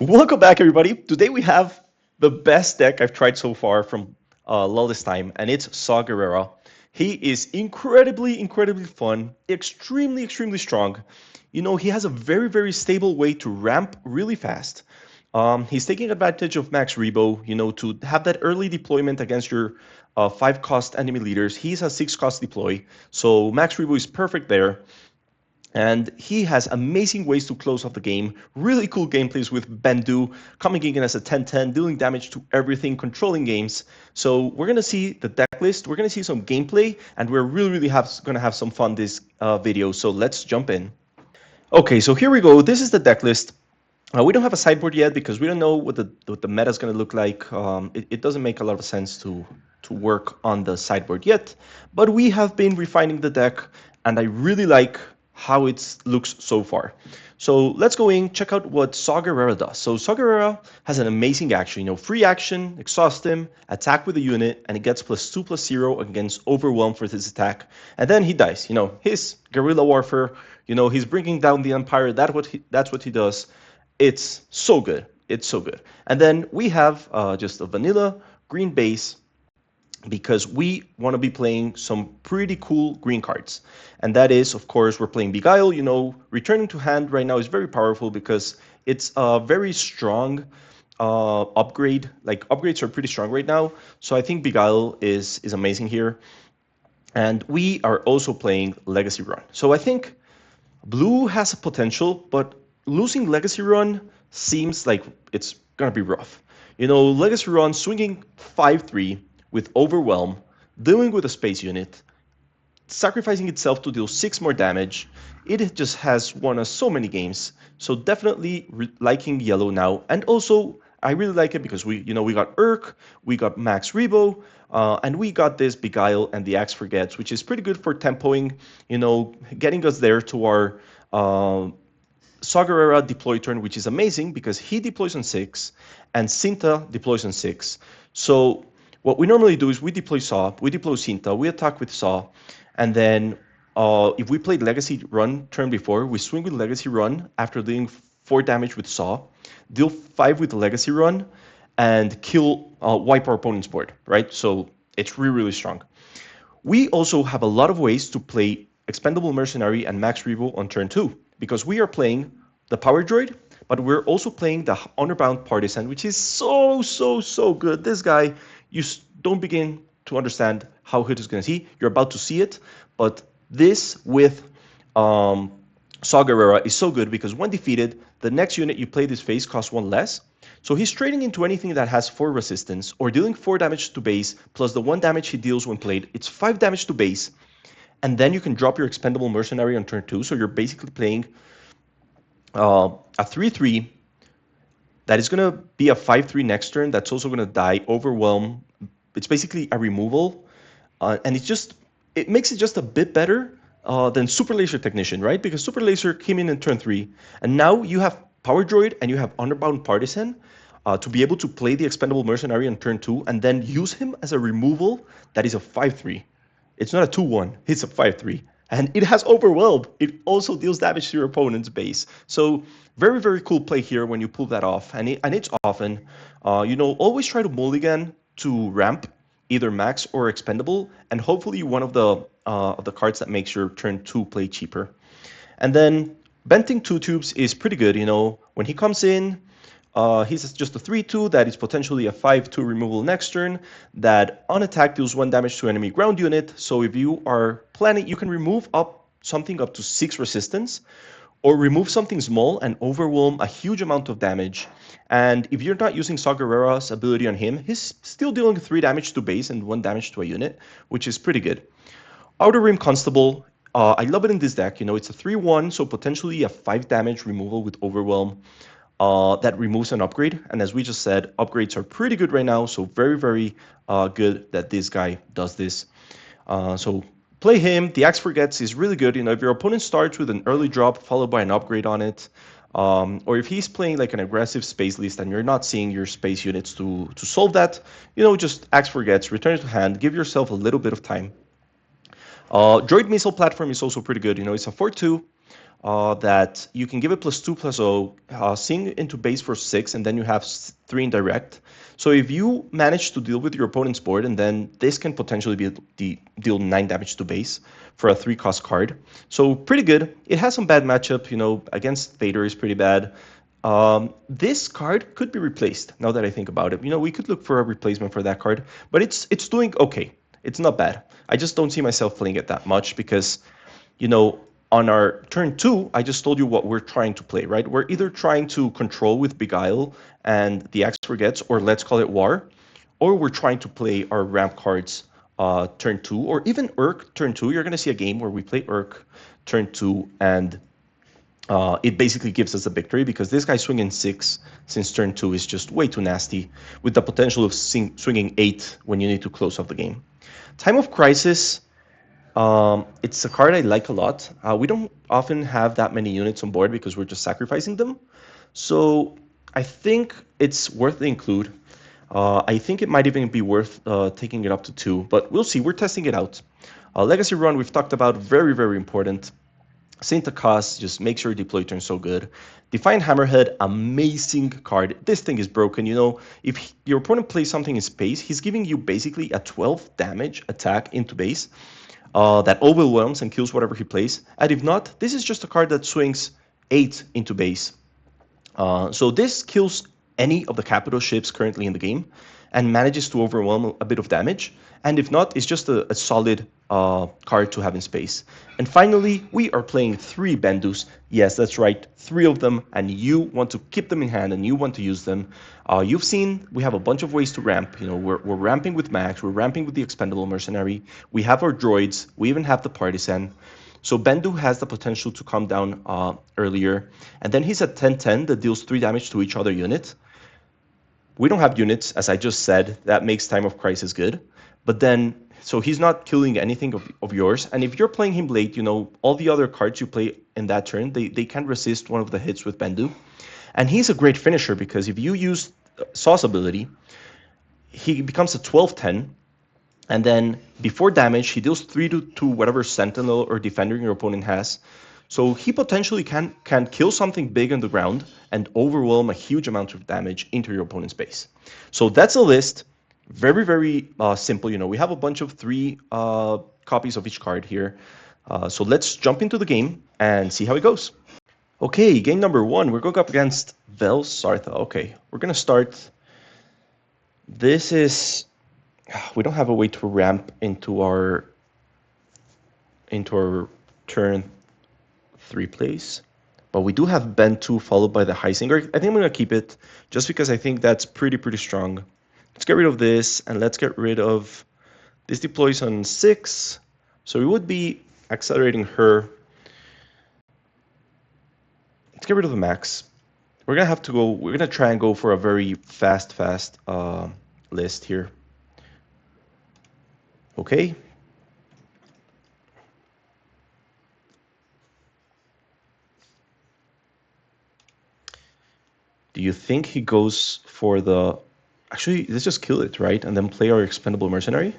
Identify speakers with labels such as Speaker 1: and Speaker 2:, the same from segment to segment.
Speaker 1: Welcome back, everybody. Today we have the best deck I've tried so far from LoL this time, and it's Saw Gerrera. He is incredibly fun, extremely strong. You know, he has a very stable way to ramp really fast. He's taking advantage of Max Rebo, you know, to have that early deployment against your 5-cost enemy leaders. He's a 6-cost deploy, so Max Rebo is perfect there. And he has amazing ways to close off the game. Really cool gameplays with Mando coming in as a 10-10, dealing damage to everything, controlling games. So we're going to see the deck list, we're going to see some gameplay, and we're really going to have some fun this video. So let's jump in. Okay, so here we go. This is the deck list. We don't have a sideboard yet because we don't know what the meta is going to look like. It doesn't make a lot of sense to work on the sideboard yet, but we have been refining the deck, and I really like how it looks so far. So let's go in, check out what Saw Gerrera does. So Saw Gerrera has an amazing action, you know, free action, exhaust him, attack with a unit, and he gets +2/+0 against Overwhelm for this attack. And then he dies. You know, his guerrilla warfare, you know, he's bringing down the Empire. That's what he does. It's so good. It's so good. And then we have just a vanilla green base because we want to be playing some pretty cool green cards. And that is, of course, we're playing Beguile. You know, returning to hand right now is very powerful because it's a very strong upgrade. Like, upgrades are pretty strong right now. So I think Beguile is amazing here. And we are also playing Legacy Run. So I think Blue has a potential, but losing Legacy Run seems like it's gonna be rough. You know, Legacy Run swinging 5/3 with Overwhelm, dealing with a space unit, sacrificing itself to deal 6 more damage. It just has won us so many games. So definitely liking yellow now. And also, I really like it because we got Urk, we got Max Rebo, and we got this Beguile and the Axe Forgets, which is pretty good for tempoing, you know, getting us there to our Saw Gerrera deploy turn, which is amazing because he deploys on 6 and Cinta deploys on 6. So what we normally do is we deploy Saw, we deploy Cinta, we attack with Saw, and then if we played Legacy Run turn before, we swing with Legacy Run after dealing 4 damage with Saw, deal 5 with the Legacy Run, and wipe our opponent's board, right? So it's really strong. We also have a lot of ways to play Expendable Mercenary and Max Revo on turn 2, because we are playing the Power Droid, but we're also playing the Honorbound Partisan, which is so good. This guy, you don't begin to understand how good he's going to see. You're about to see it, but this with Saw Gerrera is so good because when defeated, the next unit you play this phase costs 1 less. So he's trading into anything that has 4 resistance or dealing 4 damage to base plus the 1 damage he deals when played. It's 5 damage to base, and then you can drop your Expendable Mercenary on turn 2. So you're basically playing a 3/3 that is going to be a 5/3 next turn. That's also going to die. Overwhelm. It's basically a removal, and it makes it just a bit better than Super Laser Technician, right? Because Super Laser came in turn 3, and now you have Power Droid and you have Honorbound Partisan to be able to play the Expendable Mercenary on turn 2 and then use him as a removal that is a 5/3. It's not a 2/1, it's a 5/3. And it has Overwhelm. It also deals damage to your opponent's base. So very cool play here when you pull that off. And it's often, always try to mulligan to ramp either max or expendable, and hopefully one of the cards that makes your turn 2 play cheaper. And then Venting 2 Tubes is pretty good. You know, when he comes in, he's just a 3/2 that is potentially a 5/2 removal next turn that on attack deals 1 damage to enemy ground unit. So if you are planning, you can remove something up to 6 resistance, or remove something small and overwhelm a huge amount of damage. And if you're not using Saw Gerrera's ability on him, he's still dealing 3 damage to base and 1 damage to a unit, which is pretty good. Outer Rim Constable, I love it in this deck. You know, it's a 3/1, so potentially a 5 damage removal with Overwhelm that removes an upgrade. And as we just said, upgrades are pretty good right now, so very good that this guy does this. So play him. The Axe Forgets is really good. You know, if your opponent starts with an early drop followed by an upgrade on it, or if he's playing like an aggressive space list and you're not seeing your space units to solve that, you know, just Axe Forgets, return it to hand, give yourself a little bit of time. Droid Missile Platform is also pretty good. You know, it's a 4/2. that you can give it +2/+0, sing into base for 6, and then you have 3 indirect. So if you manage to deal with your opponent's board, and then this can potentially deal 9 damage to base for a 3-cost card. So pretty good. It has some bad matchup, against Vader is pretty bad. This card could be replaced, now that I think about it. We could look for a replacement for that card, but it's doing okay. It's not bad. I just don't see myself playing it that much because, on our turn 2, I just told you what we're trying to play, right? We're either trying to control with Beguile and the Axe Forgets, or Let's Call It War, or we're trying to play our ramp cards turn 2, or even Urk turn 2. You're going to see a game where we play Urk turn 2, and it basically gives us a victory because this guy swinging 6 since turn 2 is just way too nasty, with the potential of swinging 8 when you need to close off the game. Time of Crisis, it's a card I like a lot. We don't often have that many units on board because we're just sacrificing them. So I think it's worth the include. I think it might even be worth taking it up to 2, but we'll see. We're testing it out. Legacy Run, we've talked about, very, very important. Saint Akos just makes your deploy turn so good. Defiant Hammerhead, amazing card. This thing is broken. If your opponent plays something in space, he's giving you basically a 12 damage attack into base that overwhelms and kills whatever he plays. And if not, this is just a card that swings 8 into base. So this kills any of the capital ships currently in the game and manages to overwhelm a bit of damage. And if not, it's just a solid card to have in space. And finally, we are playing 3 Bendus. Yes, that's right, 3 of them, and you want to keep them in hand and you want to use them. You've seen we have a bunch of ways to ramp. We're ramping with Max, we're ramping with the Expendable Mercenary, we have our droids, we even have the Partisan. So Bendu has the potential to come down earlier. And then he's at 10/10 that deals 3 damage to each other unit. We don't have units, as I just said. That makes Time of Crisis good. But then, so he's not killing anything of yours. And if you're playing him late, all the other cards you play in that turn, they can resist one of the hits with Bendu. And he's a great finisher because if you use Saw's ability, he becomes a 12/10. And then before damage, he deals 3 to whatever Sentinel or Defender your opponent has. So he potentially can kill something big on the ground and overwhelm a huge amount of damage into your opponent's base. So that's a list. Very, very simple. We have a bunch of 3 copies of each card here. So let's jump into the game and see how it goes. Okay, game number 1. We're going up against Velartha. Okay, we're going to start. This is... We don't have a way to ramp into our turn 3 plays, but we do have Bend 2 followed by the Heisinger. I think I'm going to keep it just because I think that's pretty strong. Let's get rid of this, and let's get rid of this. Deploys on 6, so we would be accelerating her. Let's get rid of the Max. We're going to try and go for a very fast list here. Okay. Do you think he goes for the... Actually, let's just kill it, right? And then play our Expendable Mercenary?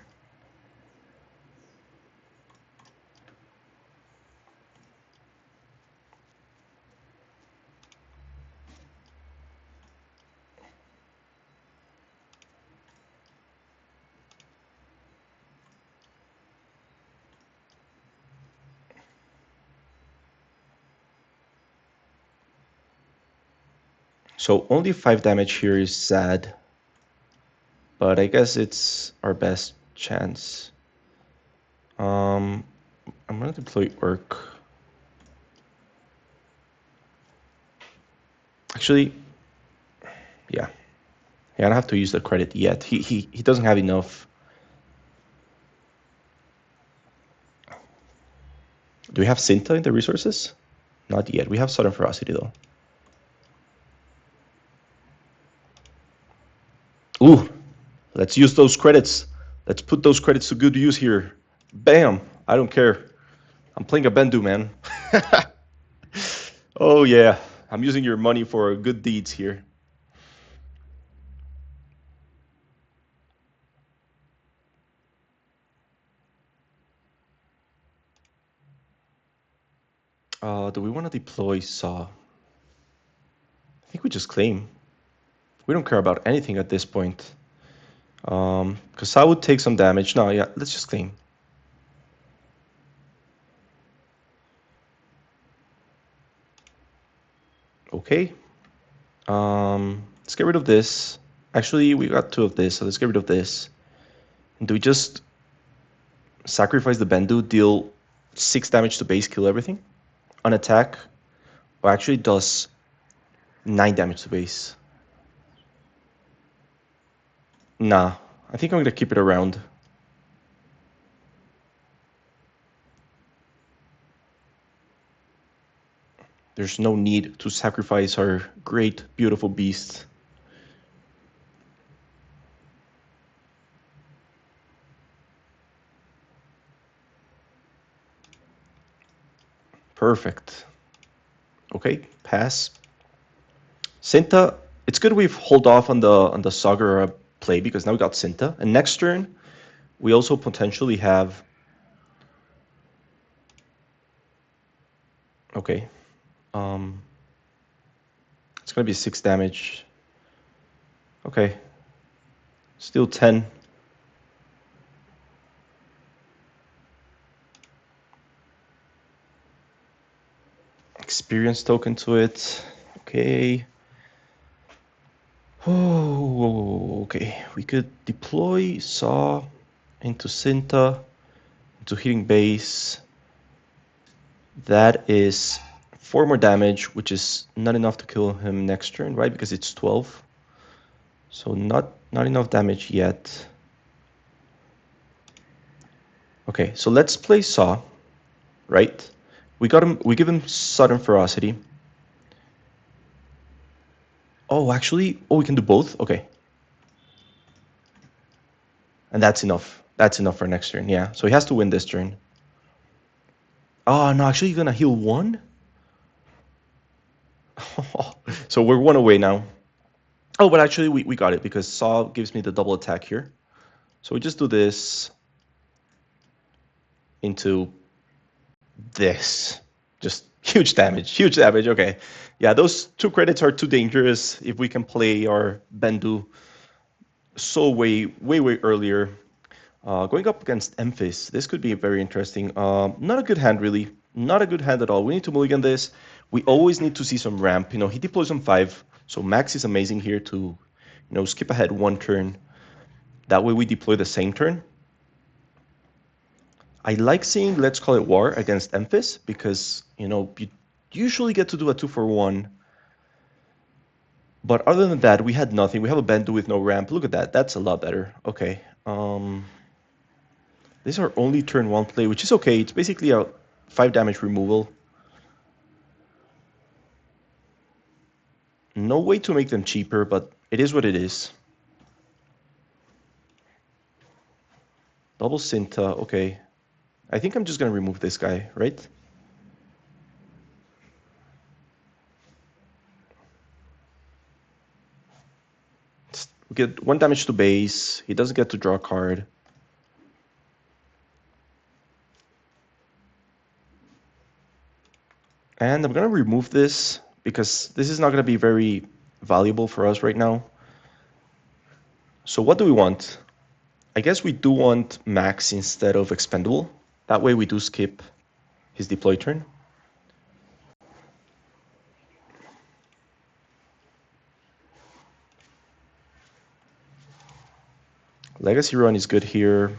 Speaker 1: So only 5 damage here is sad, but I guess it's our best chance. I'm gonna deploy Urk. Actually, yeah, I don't have to use the credit yet. He doesn't have enough. Do we have Cinta in the resources? Not yet. We have Southern Ferocity though. Ooh, let's use those credits. Let's put those credits to good use here. Bam! I don't care. I'm playing a Bendu, man. Oh yeah, I'm using your money for good deeds here. Do we want to deploy Saw? I think we just claim. We don't care about anything at this point. Because Saw would take some damage. No, yeah, let's just claim. Okay. Let's get rid of this. Actually, we got 2 of this, so let's get rid of this. And do we just sacrifice the Bendu, deal 6 damage to base, kill everything? On attack, or actually does 9 damage to base. Nah, I think I'm gonna keep it around. There's no need to sacrifice our great, beautiful beast. Perfect. Okay, pass. Cinta, it's good we've hold off on the Saw Gerrera play because now we got Cinta. And next turn, we also potentially have... Okay. It's gonna be 6 damage. Okay. Still 10. Experience token to it. Okay. Oh, okay. We could deploy Saw into Cinta, into hitting base. That is 4 more damage, which is not enough to kill him next turn, right? Because it's 12. So not enough damage yet. Okay, so let's play Saw, right? We give him sudden ferocity. Oh, actually, we can do both? Okay. And that's enough. That's enough for next turn, yeah. So he has to win this turn. Oh, no, actually, he's gonna heal 1? So we're 1 away now. Oh, but actually, we got it, because Saw gives me the double attack here. So we just do this into this. Just huge damage, okay. Yeah, those 2 credits are too dangerous if we can play our Bendu so way earlier. Going up against Emphis, this could be very interesting. Not a good hand, really. Not a good hand at all. We need to mulligan this. We always need to see some ramp. You know, he deploys on 5, so Max is amazing here to, you know, skip ahead 1 turn. That way we deploy the same turn. I like seeing Let's Call It War against Emphis because, you know, you usually get to do a 2-for-1. But other than that, we had nothing. We have a Bendu with no ramp. Look at that. That's a lot better. Okay. This is our only turn 1 play, which is okay. It's basically a 5 damage removal. No way to make them cheaper, but it is what it is. Double Cinta, okay. I think I'm just going to remove this guy, right? We get 1 damage to base. He doesn't get to draw a card. And I'm going to remove this because this is not going to be very valuable for us right now. So what do we want? I guess we do want Max instead of Expendable. That way we do skip his deploy turn. Legacy run is good here.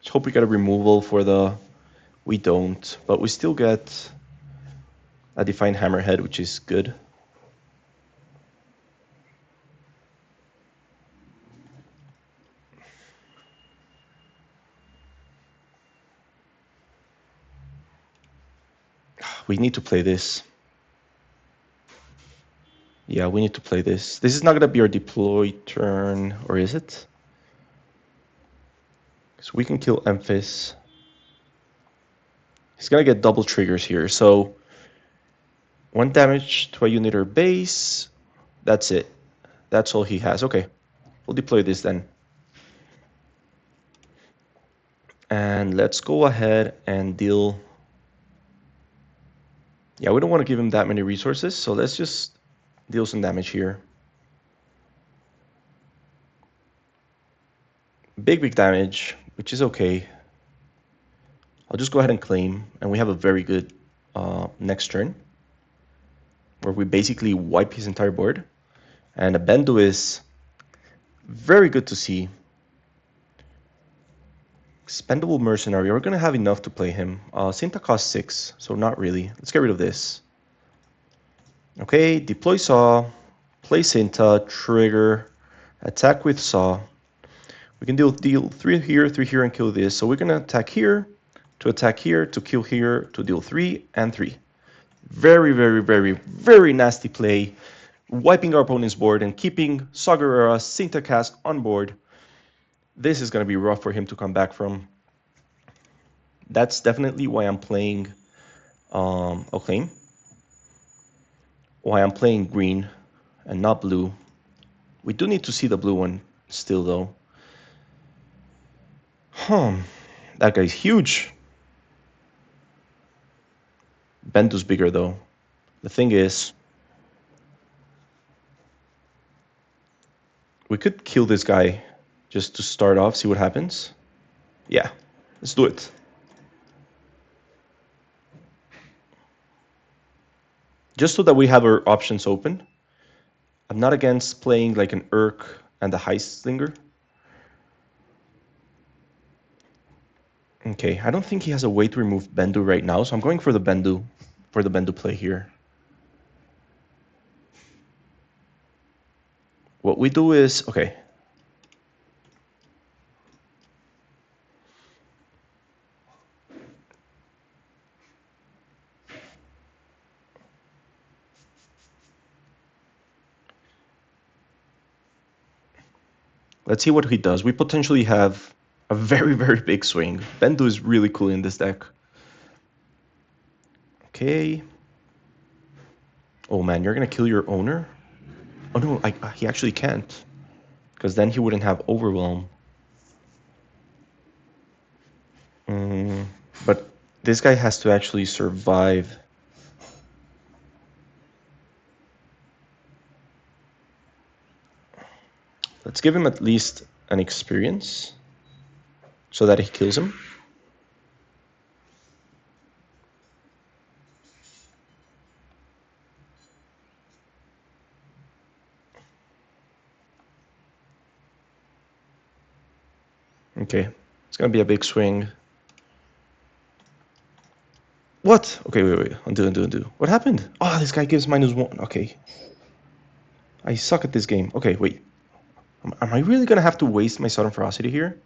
Speaker 1: Let's hope we get a removal for the... We don't, but we still get a Defined Hammerhead, which is good. We need to play this. Yeah, we need to play this. This is not going to be our deploy turn, or is it? So we can kill Emphis. He's going to get double triggers here. So 1 damage to a unit or base. That's it. That's all he has. Okay, we'll deploy this then. And let's go ahead and deal Yeah, we don't want to give him that many resources, so let's just deal some damage here. Big damage, which is okay. I'll just go ahead and claim, and we have a very good next turn, where we basically wipe his entire board. And a Mando is very good to see. Expendable Mercenary, we're going to have enough to play him. Cinta costs 6, so not really. Let's get rid of this. Okay, deploy Saw, play Cinta, trigger, attack with Saw. We can deal 3 here, and kill this. So we're going to attack here, to kill here, to deal 3 and 3. Very, very, very, very nasty play. Wiping our opponent's board and keeping Saw Gerrera, Cinta cast on board. This is going to be rough for him to come back from. That's definitely why I'm playing Acclaim. Why I'm playing green and not blue. We do need to see the blue one still, though. That guy's huge. Bendu's bigger, though. The thing is, we could kill this guy just to start off, see what happens. Yeah, let's do it. Just so that we have our options open. I'm not against playing like an Urk and a Heistlinger. Okay, I don't think he has a way to remove Bendu right now, so I'm going for the Bendu play here. What we do is, okay. Let's see what he does. We potentially have a very, very big swing. Bendu is really cool in this deck. Okay. Oh man, you're gonna kill your owner? Oh no, he actually can't. Because then he wouldn't have Overwhelm. But this guy has to actually survive. Let's give him at least an experience so that he kills him. Okay, it's gonna be a big swing. What? Okay, wait. Undo. What happened? Oh, this guy gives -1. Okay. I suck at this game. Okay, wait. Am I really gonna have to waste my Sudden Ferocity here?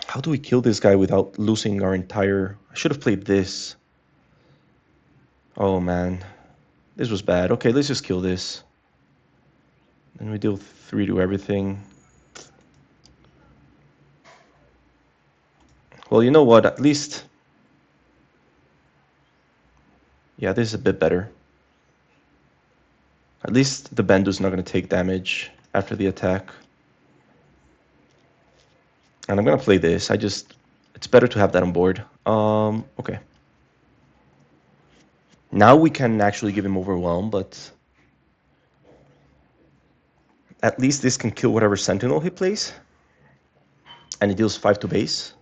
Speaker 1: How do we kill this guy without losing our entire... I should have played this. Oh, man. This was bad. Okay, let's just kill this. Then we deal 3 to everything. Well, you know what? At least... Yeah, this is a bit better. At least the Bendu's not going to take damage after the attack. And I'm going to play this. It's better to have that on board. Okay. Now we can actually give him Overwhelm, but... At least this can kill whatever Sentinel he plays. And it deals 5 to base.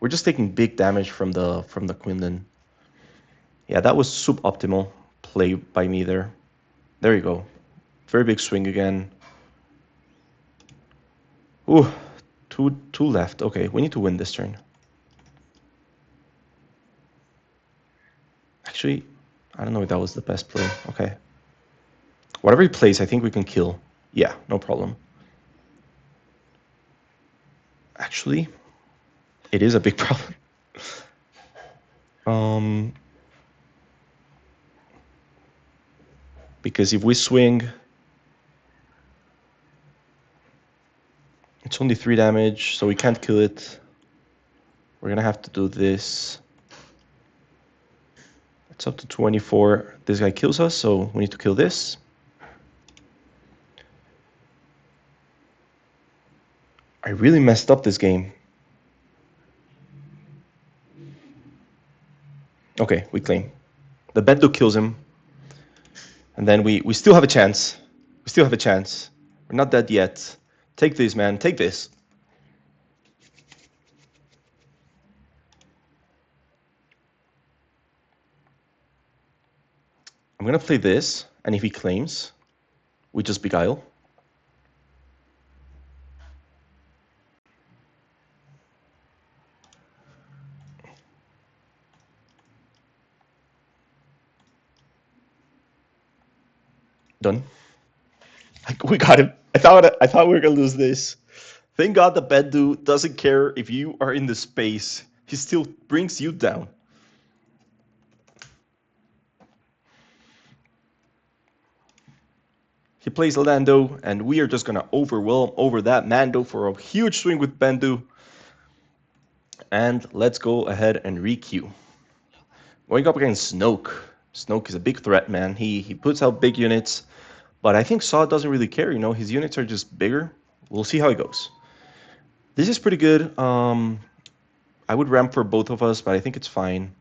Speaker 1: We're just taking big damage from the Quinlan. Yeah, that was suboptimal play by me there. There you go. Very big swing again. Ooh, two left. Okay, we need to win this turn. Actually, I don't know if that was the best play. Okay. Whatever he plays, I think we can kill. Yeah, no problem. Actually, it is a big problem. Because if we swing, it's only 3 damage, so we can't kill it. We're gonna have to do this. It's up to 24. This guy kills us, so we need to kill this. I really messed up this game. Okay, we claim. The Mando kills him. And then we still have a chance. We still have a chance. We're not dead yet. Take this, man. Take this. I'm gonna play this, and if he claims, we just beguile. Done. We got him. I thought we were gonna lose this. Thank God the Bendu doesn't care if you are in the space. He still brings you down. He plays Lando, and we are just gonna overwhelm over that Mando for a huge swing with Bendu. And let's go ahead and re-queue. Going up against Snoke. Snoke is a big threat, man. He puts out big units, but I think Saw doesn't really care. You know, his units are just bigger. We'll see how it goes. This is pretty good. I would ramp for both of us, but I think it's fine.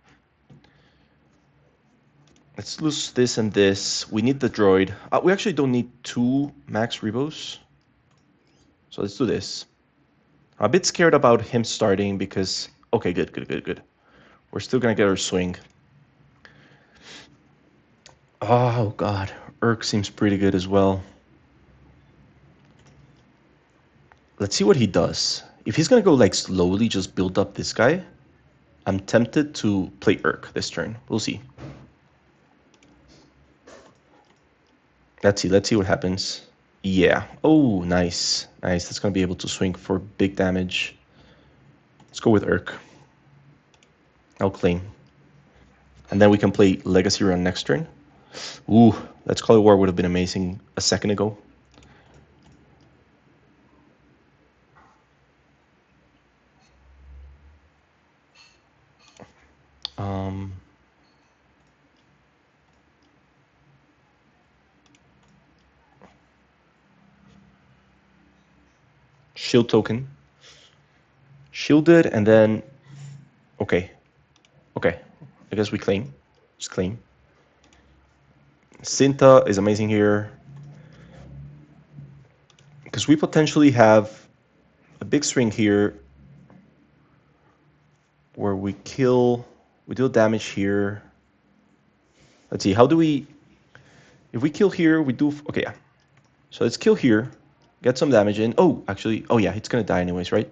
Speaker 1: Let's lose this and this. We need the droid. We actually don't need 2 max rebos. So let's do this. I'm a bit scared about him starting because... Okay, good. We're still gonna get our swing. Oh, God. Urk seems pretty good as well. Let's see what he does. If he's gonna go, like, slowly just build up this guy, I'm tempted to play Urk this turn. We'll see. Let's see what happens. Yeah. Oh, nice. That's gonna be able to swing for big damage. Let's go with Urk. I'll claim. And then we can play Legacy Run next turn. Ooh, Let's Call It War would have been amazing a second ago. Shield token. Shielded, and then... Okay. I guess we claim. Just claim. Cinta is amazing here. Because we potentially have a big swing here where we kill... We deal damage here. Let's see, how do we... If we kill here, we do... Okay, yeah. So let's kill here. Get some damage in. Oh, actually... Oh, yeah, it's gonna die anyways, right?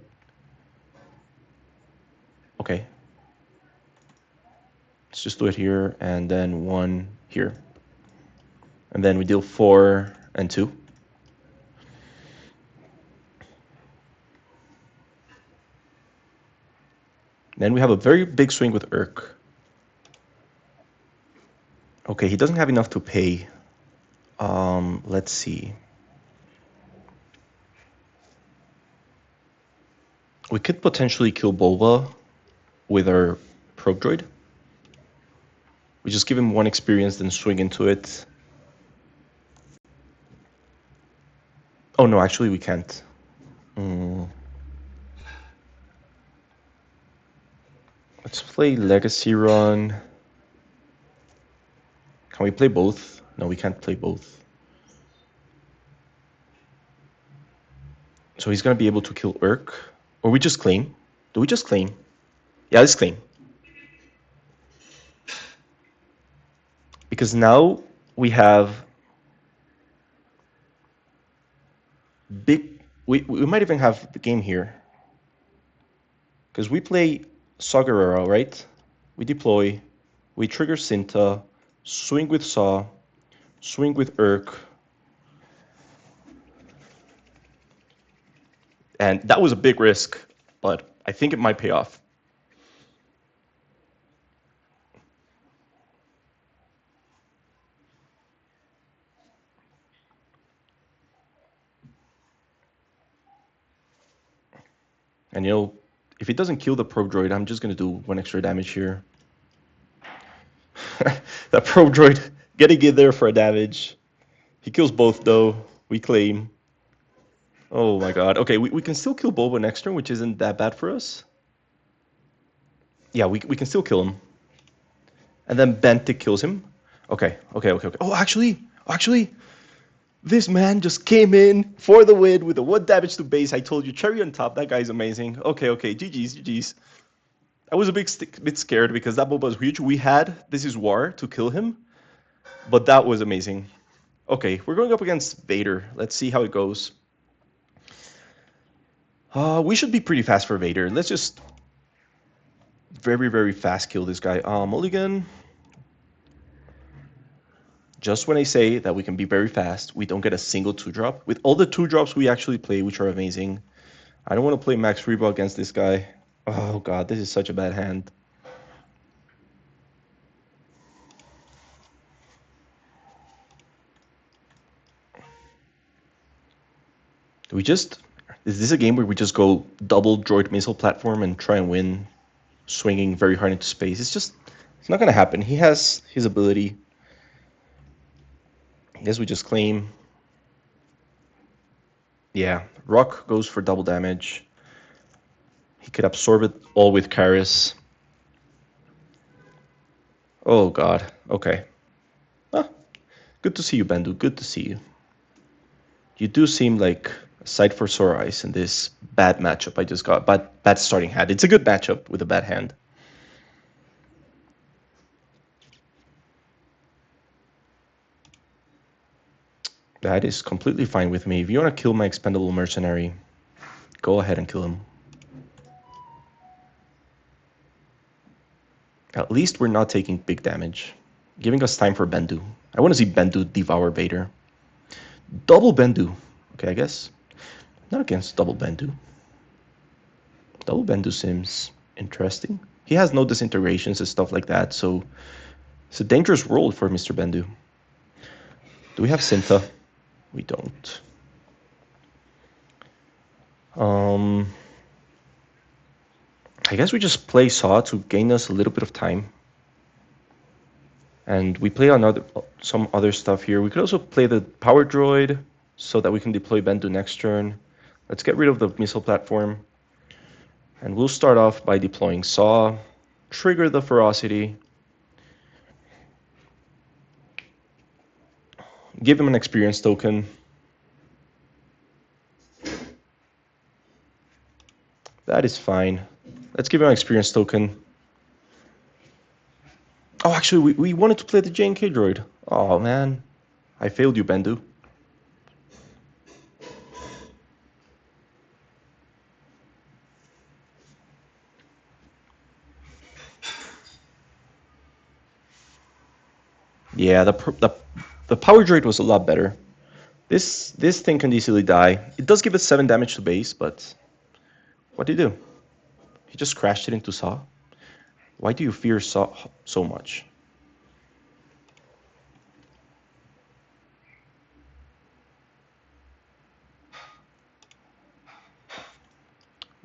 Speaker 1: Okay. Let's just do it here, and then 1 here. And then we deal 4 and 2. Then we have a very big swing with Urk. Okay, he doesn't have enough to pay. Let's see. We could potentially kill Bulba with our probe droid. We just give him 1 experience, then swing into it. Oh no, actually we can't. Let's play Legacy Run. Can we play both? No, we can't play both. So he's gonna be able to kill Urk. Or we just claim. Do we just claim? Yeah, let's claim. Because now we have big... We might even have the game here. Because we play Saw Gerrera, right? We deploy, we trigger Cinta, swing with Saw, swing with Urk. And that was a big risk, but I think it might pay off. And you know, if he doesn't kill the probe droid, I'm just gonna do 1 extra damage here. That probe droid getting in there for a damage. He kills both though. We claim. Oh my god. Okay, we can still kill Boba next turn, which isn't that bad for us. Yeah, we can still kill him. And then Bentic kills him. Okay. Oh, actually, this man just came in for the win with a 1 damage to base. I told you, cherry on top. That guy's amazing. Okay. GG's. I was a bit scared because that Boba was huge. We had This Is War to kill him, but that was amazing. Okay, we're going up against Vader. Let's see how it goes. We should be pretty fast for Vader. Let's just very fast kill this guy. Mulligan. Just when I say that we can be very fast, we don't get a single 2-drop. With all the 2-drops we actually play, which are amazing. I don't want to play Max Rebo against this guy. Oh god, this is such a bad hand. Is this a game where we just go double droid missile platform and try and win, swinging very hard into space? It's not gonna happen. He has his ability. I guess we just claim. Yeah, Rock goes for double damage. He could absorb it all with Karis. Oh god, okay. Good to see you, Bendu. Good to see you. You do seem like a sight for sore eyes in this bad matchup I just got. Bad starting hand. It's a good matchup with a bad hand. That is completely fine with me. If you want to kill my expendable mercenary, go ahead and kill him. At least we're not taking big damage, giving us time for Bendu. I want to see Bendu devour Vader. Double Bendu. Okay, I guess. Not against double Bendu. Double Bendu seems interesting. He has no disintegrations and stuff like that, so it's a dangerous world for Mr. Bendu. Do we have Syntha? We don't. I guess we just play Saw to gain us a little bit of time. And we play on some other stuff here. We could also play the Power Droid so that we can deploy Bendu next turn. Let's get rid of the missile platform. And we'll start off by deploying Saw, trigger the Ferocity, give him an experience token. That is fine. Let's give him an experience token. Oh, actually, we wanted to play the J&K droid. Oh, man. I failed you, Bendu. Yeah, the Power Droid was a lot better. This thing can easily die. It does give it 7 damage to base, but what do you do? He just crashed it into Saw. Why do you fear Saw so much?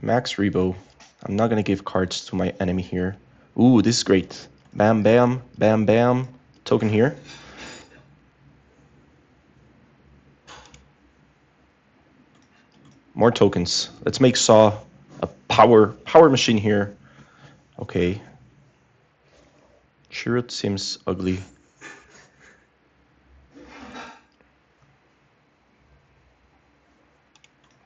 Speaker 1: Max Rebo. I'm not gonna give cards to my enemy here. Ooh, this is great. Bam, bam, bam, bam. Token here. More tokens. Let's make Saw a power machine here. Okay. Chirrut seems ugly.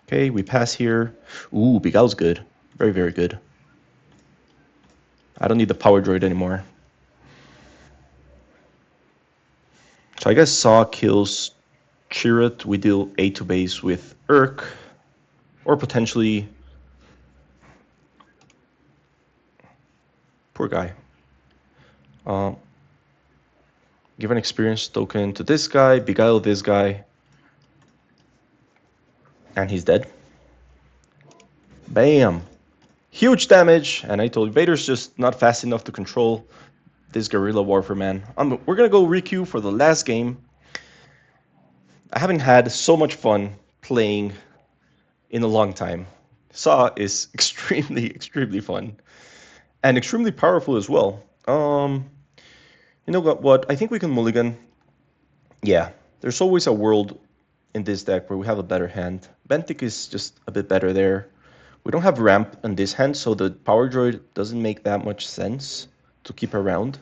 Speaker 1: Okay, we pass here. Ooh, Bigal's good. Very good. I don't need the Power Droid anymore. So I guess Saw kills Chirrut. We deal 8 to base with Urk. Or potentially... Poor guy. Give an experience token to this guy, beguile this guy. And he's dead. Bam! Huge damage! And I told you, Vader's just not fast enough to control this guerrilla warfare man. We're gonna go requeue for the last game. I haven't had so much fun playing in a long time. Saw is extremely fun. And extremely powerful as well. You know what? I think we can Mulligan. Yeah, there's always a world in this deck where we have a better hand. Bentic is just a bit better there. We don't have ramp on this hand, so the Power Droid doesn't make that much sense to keep around.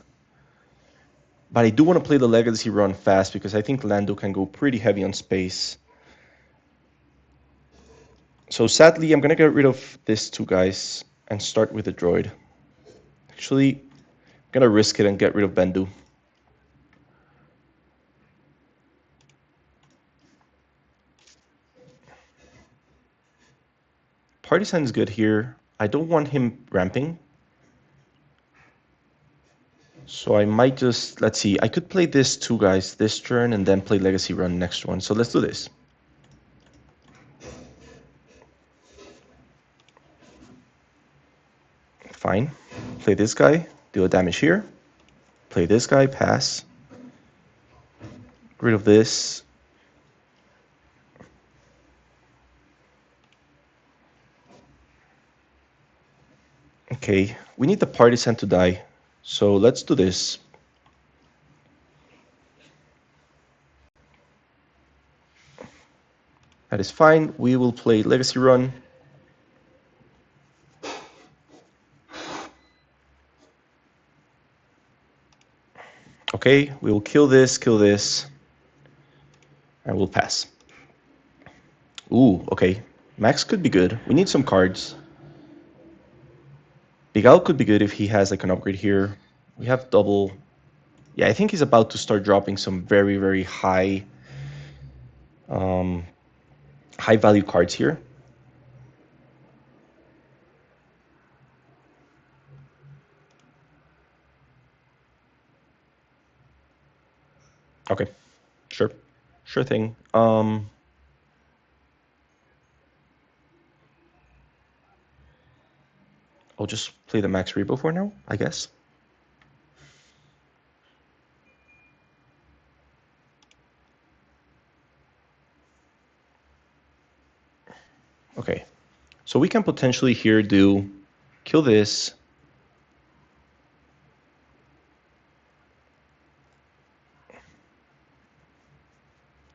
Speaker 1: But I do want to play the Legacy run fast because I think Lando can go pretty heavy on space. So sadly, I'm going to get rid of these two guys and start with the droid. Actually, I'm going to risk it and get rid of Bendu. Partisan is good here. I don't want him ramping. So I might just, let's see, I could play this two guys this turn and then play Legacy run next one. So let's do this. Fine. Play this guy, deal a damage here. Play this guy, pass. Get rid of this. Okay, we need the partisan to die. So let's do this. That is fine. We will play Legacy run. Okay, we will kill this, and we'll pass. Ooh, okay. Max could be good. We need some cards. Big Al could be good if he has like an upgrade here. We have double. Yeah, I think he's about to start dropping some very, very high value cards here. Okay, sure. Sure thing. I'll just play the Max Rebo for now, I guess. Okay, so we can potentially here do kill this.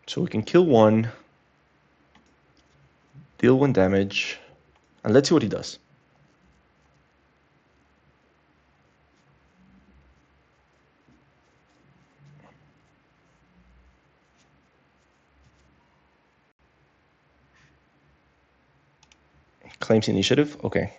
Speaker 1: So we can kill one, deal 1 damage, and let's see what he does. Claims initiative, okay.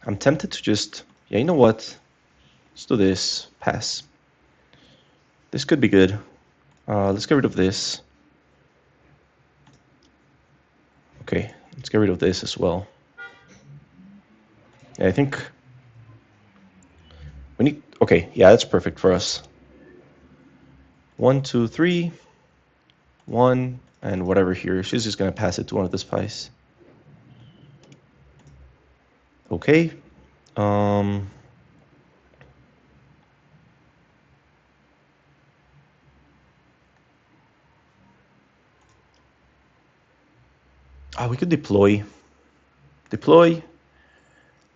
Speaker 1: I'm tempted to just, yeah, you know what? Let's do this, pass. This could be good. Let's get rid of this. Okay, let's get rid of this as well. Yeah, I think we need, okay, yeah, that's perfect for us. 1, 2, 3, 1, and whatever here. She's just gonna pass it to one of the spies. Okay. We could deploy. Deploy,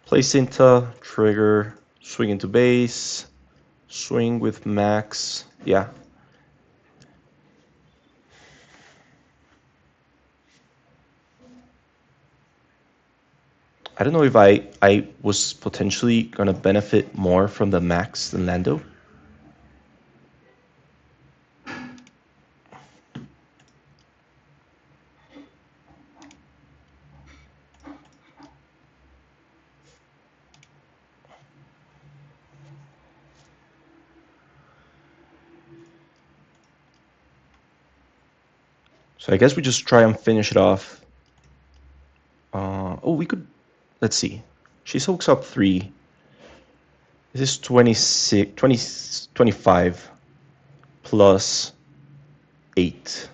Speaker 1: place into, trigger, swing into base, swing with max. Yeah. I don't know if I was potentially gonna benefit more from the max than Lando. So I guess we just try and finish it off. Oh, we could, let's see. She soaks up 3. This is 26, 20, 25 plus 8.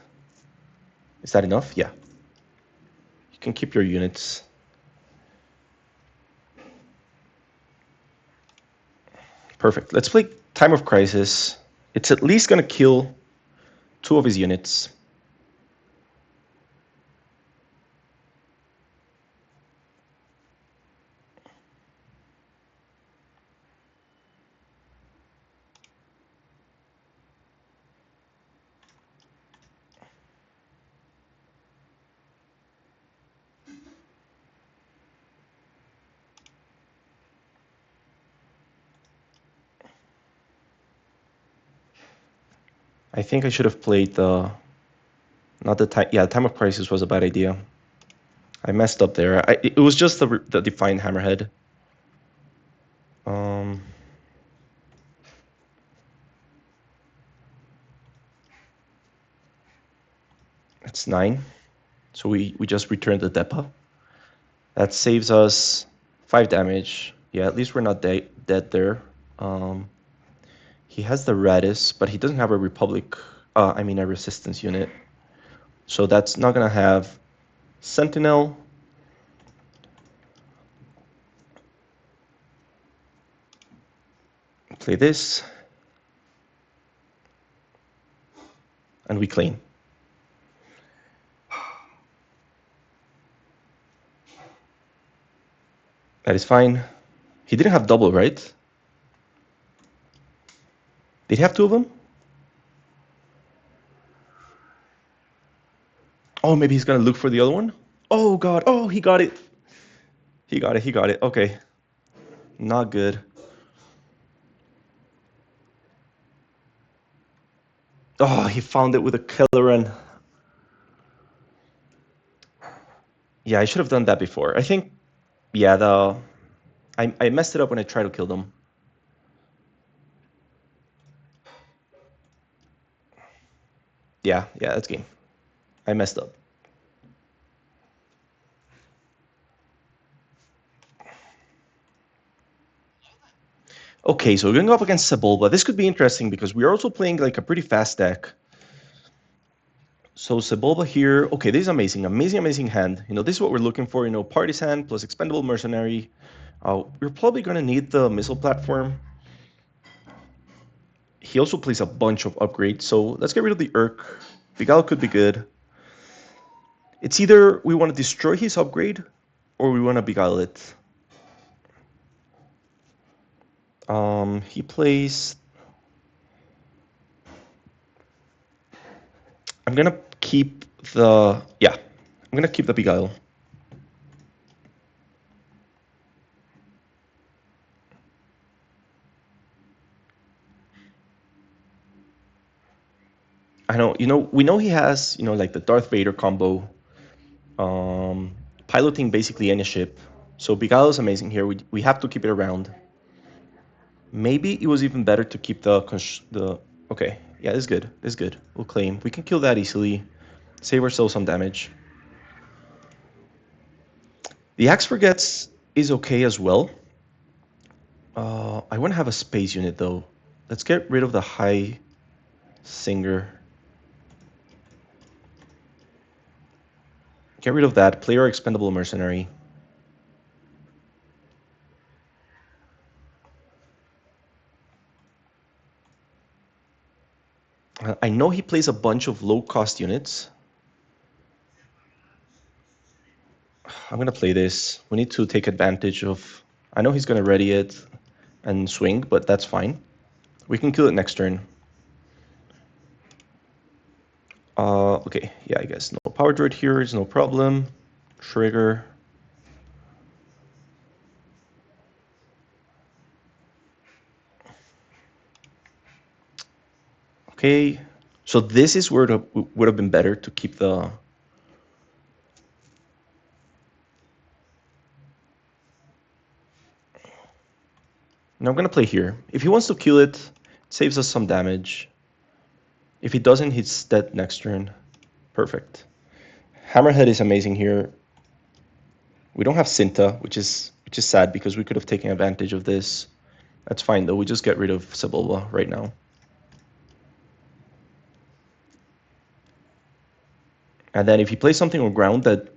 Speaker 1: Is that enough? Yeah. You can keep your units. Perfect. Let's play Time of Crisis. It's at least going to kill 2 of his units. I think I should have played the... Not the time... Yeah, the Time of Crisis was a bad idea. I messed up there. It was just the Defiant Hammerhead. It's 9. So we just returned the Depa. That saves us 5 damage. Yeah, at least we're not dead there. He has the Radis, but he doesn't have a Republic... I mean a Resistance unit. So that's not going to have Sentinel. Play this. And we clean. That is fine. He didn't have double, right? Did he have 2 of them? Oh, maybe he's going to look for the other one? Oh, God. Oh, he got it. He got it. He got it. Okay. Not good. Oh, he found it with a Kelleran. Yeah, I should have done that before. I think, yeah, I messed it up when I tried to kill them. Yeah, that's game. I messed up. Okay, so we're going to go up against Sebulba. This could be interesting because we are also playing like a pretty fast deck. So Sebulba here, okay, this is amazing, amazing hand. You know, this is what we're looking for, you know, Partisan plus Expendable Mercenary. We're probably going to need the missile platform. He also plays a bunch of upgrades, so let's get rid of the Urk. Vigal could be good. It's either we want to destroy his upgrade or we want to beguile it. He plays... I'm going to keep the... Yeah, I'm going to keep the beguile. I know, you know, we know he has, you know, like the Darth Vader combo. Piloting basically any ship. So Beguile is amazing here. We have to keep it around. Maybe it was even better to keep the... Okay, yeah, this is good. This is good. We'll claim. We can kill that easily. Save ourselves some damage. The Axe Forgets is okay as well. I want to have a space unit though. Let's get rid of the High Singer. Get rid of that. Play our Expendable Mercenary. I know he plays a bunch of low-cost units. I'm going to play this. We need to take advantage of... I know he's going to ready it and swing, but that's fine. We can kill it next turn. Okay, yeah, I guess no power droid here is no problem. Trigger. Okay, so this is where it would have been better to keep the... Now I'm going to play here. If he wants to kill it, it saves us some damage. If he doesn't, he's dead next turn. Perfect. Hammerhead is amazing here. We don't have Cinta, which is sad because we could have taken advantage of this. That's fine though. We just get rid of Sebulba right now. And then if he plays something on ground that...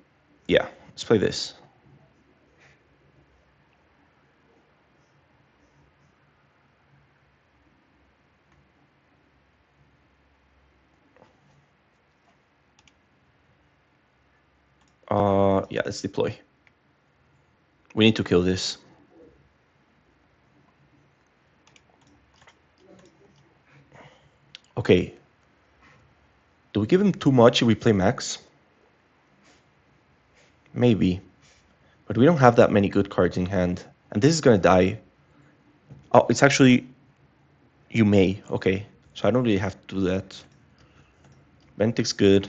Speaker 1: Yeah, let's play this. Yeah, let's deploy. We need to kill this. Okay. Do we give him too much if we play max? Maybe. But we don't have that many good cards in hand. And this is going to die. Oh, it's actually... You may. Okay. so I don't really have to do that. Bentic's good.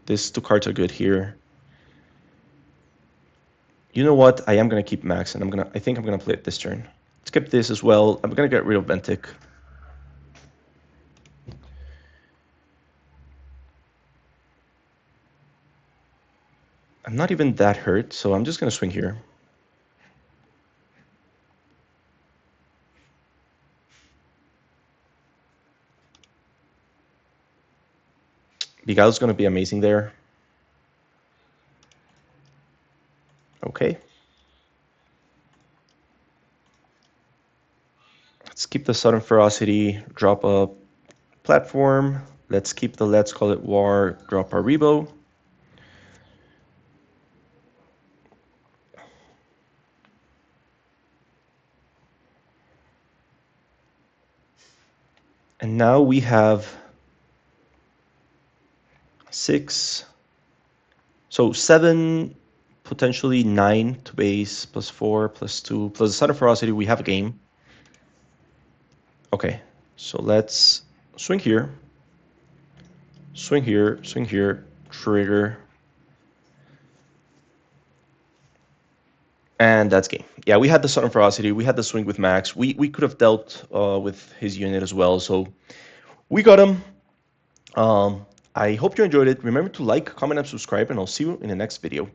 Speaker 1: These two cards are good here. You know what? I am gonna keep Max, and I think I'm gonna play it this turn. Skip this as well. I'm gonna get rid of Bentic. I'm not even that hurt, so I'm just gonna swing here. Beguile's gonna be amazing there. Okay. Let's keep the Sudden Ferocity, drop a platform. Let's keep the Let's Call It War, drop our Rebo. And now we have 6, so 7, potentially 9 to base, plus 4, plus 2, plus the Sudden Ferocity. We have a game. Okay, so let's swing here, swing here, swing here, trigger. And that's game. Yeah, we had the Sudden Ferocity, we had the swing with Max. We could have dealt with his unit as well, so we got him. I hope you enjoyed it. Remember to like, comment, and subscribe, and I'll see you in the next video.